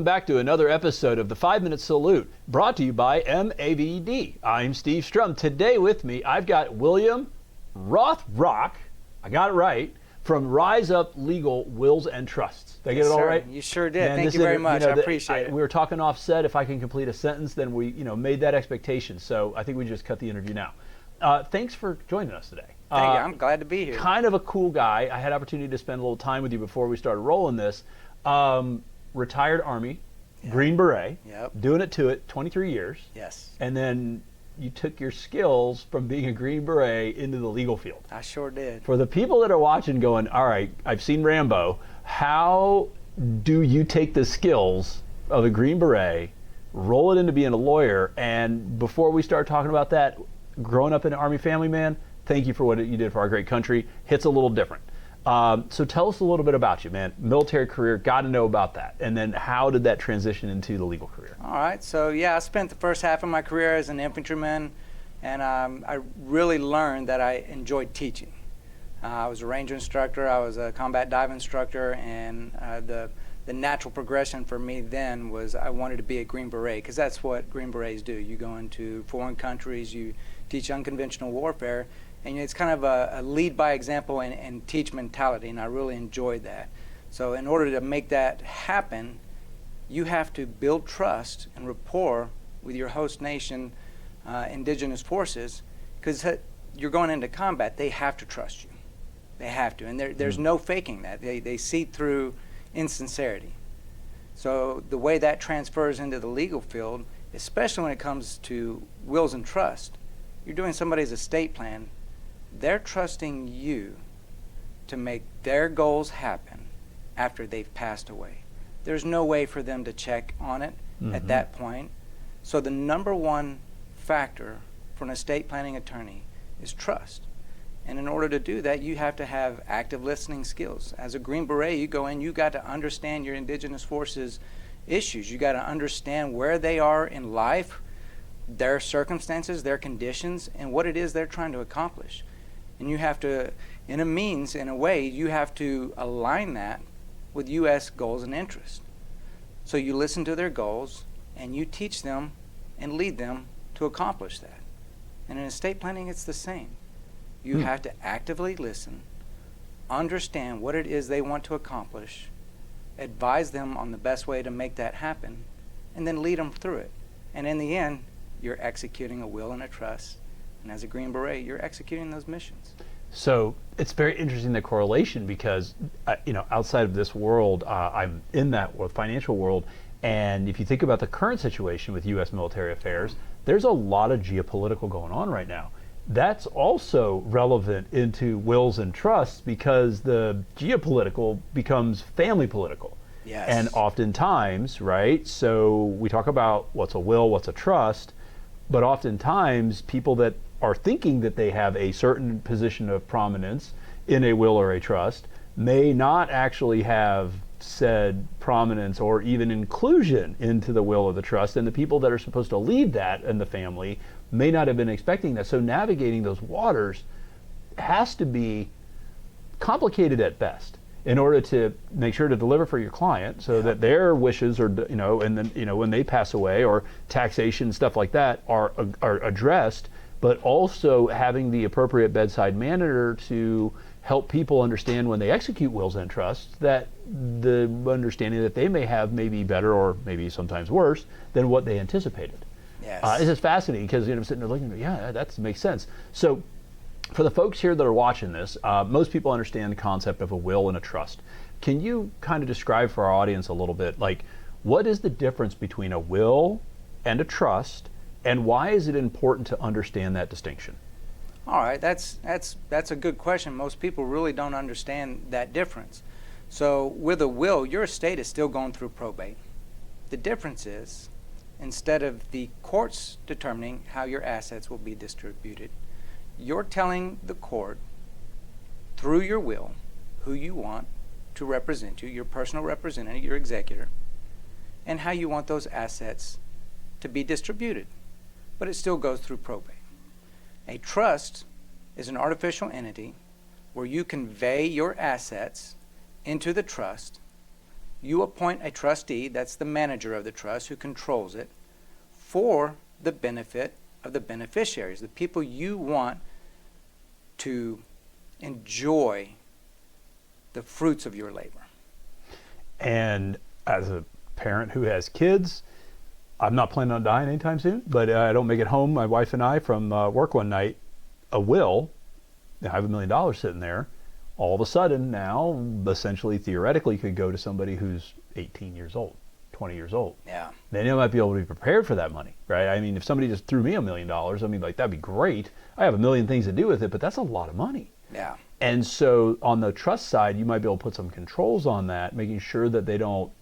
back to another episode of the 5-Minute Salute, brought to you by MAVD. I'm Steve Strum. Today with me, I've got William Rothrock, I got it right, from Rise Up Legal Wills and Trusts. Did I get it all right? You sure did. Man, Thank you very much. I appreciate it. We were talking offset. If I can complete a sentence, then we made that expectation. So I think we just cut the interview now. Thanks for joining us today. Thank you. I'm glad to be here. Kind of a cool guy. I had opportunity to spend a little time with you before we started rolling this. Retired Army, yep. Green Beret, yep. Doing it to it, 23 years. Yes. And then you took your skills from being a Green Beret into the legal field. I sure did. For the people that are watching going, all right, I've seen Rambo, how do you take the skills of a Green Beret, roll it into being a lawyer, and before we start talking about that, growing up in an Army family, man, thank you for what you did for our great country. Hits a little different. So tell us a little bit about you, man. Military career, got to know about that. And then how did that transition into the legal career? All right. So, yeah, I spent the first half of my career as an infantryman, and I really learned that I enjoyed teaching. I was a ranger instructor. I was a combat dive instructor, and the natural progression for me then was I wanted to be a Green Beret, because that's what Green Berets do. You go into foreign countries, you teach unconventional warfare, and it's kind of a lead by example and teach mentality, and I really enjoyed that. So in order to make that happen, you have to build trust and rapport with your host nation, indigenous forces, because you're going into combat. They have to trust you. They have to, and there's no faking that. They see through insincerity. So the way that transfers into the legal field, especially when it comes to wills and trust, you're doing somebody's estate plan. They're trusting you to make their goals happen after they've passed away. There's no way for them to check on it at that point. So the number one factor for an estate planning attorney is trust. And in order to do that, you have to have active listening skills. As a Green Beret, you go in, you got to understand your indigenous forces issues. You got to understand where they are in life, their circumstances, their conditions, and what it is they're trying to accomplish. And you have to, in a way, you have to align that with U.S. goals and interests. So you listen to their goals, and you teach them and lead them to accomplish that. And in estate planning, it's the same. You have to actively listen, understand what it is they want to accomplish, advise them on the best way to make that happen, and then lead them through it. And in the end, you're executing a will and a trust. And as a Green Beret, you're executing those missions. So it's very interesting, the correlation, because outside of this world, I'm in that financial world, and if you think about the current situation with U.S. military affairs, there's a lot of geopolitical going on right now. That's also relevant into wills and trusts, because the geopolitical becomes family political. Yes. And oftentimes, right, so we talk about what's a will, what's a trust, but oftentimes people that are thinking that they have a certain position of prominence in a will or a trust may not actually have said prominence or even inclusion into the will or the trust, and the people that are supposed to lead that in the family may not have been expecting that. So navigating those waters has to be complicated at best in order to make sure to deliver for your client, so that their wishes are, and then, when they pass away, or taxation, stuff like that, are addressed, but also having the appropriate bedside manner to help people understand when they execute wills and trusts that the understanding that they may have may be better, or maybe sometimes worse, than what they anticipated. Yes. This is fascinating, because I'm sitting there looking, that makes sense. So for the folks here that are watching this, most people understand the concept of a will and a trust. Can you kind of describe for our audience a little bit, like, what is the difference between a will and a trust, and why is it important to understand that distinction? All right, that's a good question. Most people really don't understand that difference. So with a will, your estate is still going through probate. The difference is, instead of the courts determining how your assets will be distributed, you're telling the court through your will who you want to represent you, your personal representative, your executor, and how you want those assets to be distributed. But it still goes through probate. A trust is an artificial entity where you convey your assets into the trust, you appoint a trustee, that's the manager of the trust who controls it, for the benefit of the beneficiaries, the people you want to enjoy the fruits of your labor. And as a parent who has kids, I'm not planning on dying anytime soon, but I don't make it home, my wife and I, from work one night, a will, I have $1 million sitting there, all of a sudden now, essentially, theoretically, could go to somebody who's 18 years old, 20 years old. Yeah. Then you might be able to be prepared for that money, right? I mean, if somebody just threw me $1 million, I mean, like, that'd be great. I have a million things to do with it, but that's a lot of money. Yeah. And so on the trust side, you might be able to put some controls on that, making sure that they don't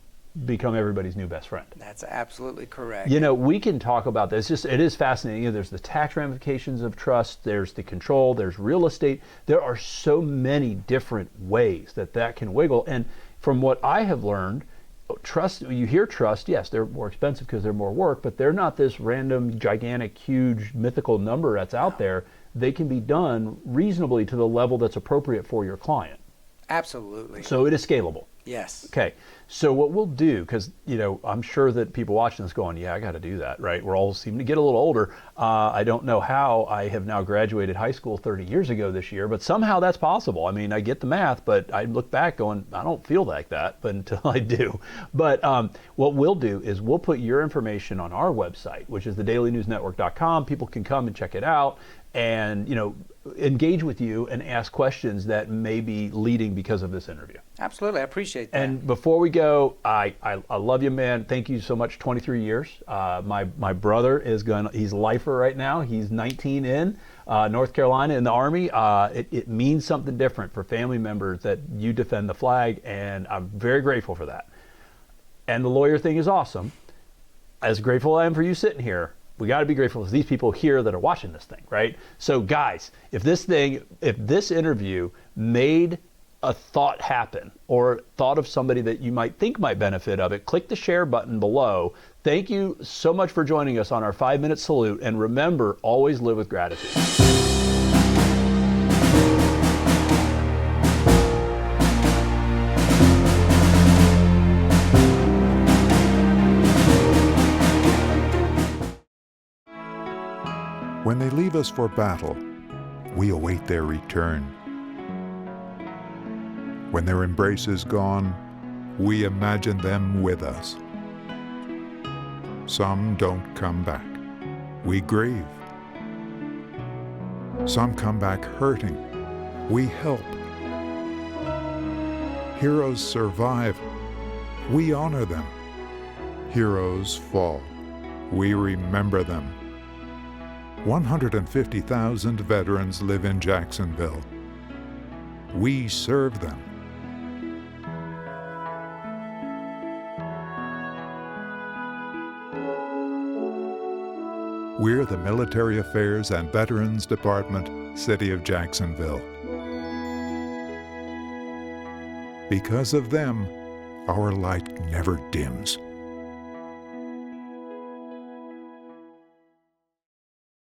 become everybody's new best friend. That's absolutely correct. You know, we can talk about this. It is fascinating. There's the tax ramifications of trust. There's the control. There's real estate. There are so many different ways that can wiggle. And from what I have learned, trust, you hear trust, yes, they're more expensive because they're more work, but they're not this random, gigantic, huge, mythical number that's out there. They can be done reasonably to the level that's appropriate for your client. Absolutely. So it is scalable. Yes. Okay. So what we'll do, because, you know, I'm sure that people watching this going, yeah, I got to do that, right? We're all seeming to get a little older. I don't know how I have now graduated high school 30 years ago this year, but somehow that's possible. I mean, I get the math, but I look back going, I don't feel like that, but until I do. But what we'll do is we'll put your information on our website, which is thedailynewsnetwork.com. People can come and check it out and, you know, engage with you and ask questions that may be leading because of this interview. Absolutely. I appreciate that. And before we go, I love you, man. Thank you so much. 23 years. My brother he's a lifer right now. He's 19 in North Carolina in the Army. It means something different for family members that you defend the flag, and I'm very grateful for that. And the lawyer thing is awesome. As grateful I am for you sitting here, we got to be grateful for these people here that are watching this thing, right? So guys, if this interview made a thought happen or thought of somebody that you might think might benefit of it, click the share button below. Thank you so much for joining us on our 5-minute salute. And remember, always live with gratitude. When they leave us for battle, we await their return. When their embrace is gone, we imagine them with us. Some don't come back. We grieve. Some come back hurting. We help. Heroes survive. We honor them. Heroes fall. We remember them. 150,000 veterans live in Jacksonville. We serve them. We're the Military Affairs and Veterans Department, City of Jacksonville. Because of them, our light never dims.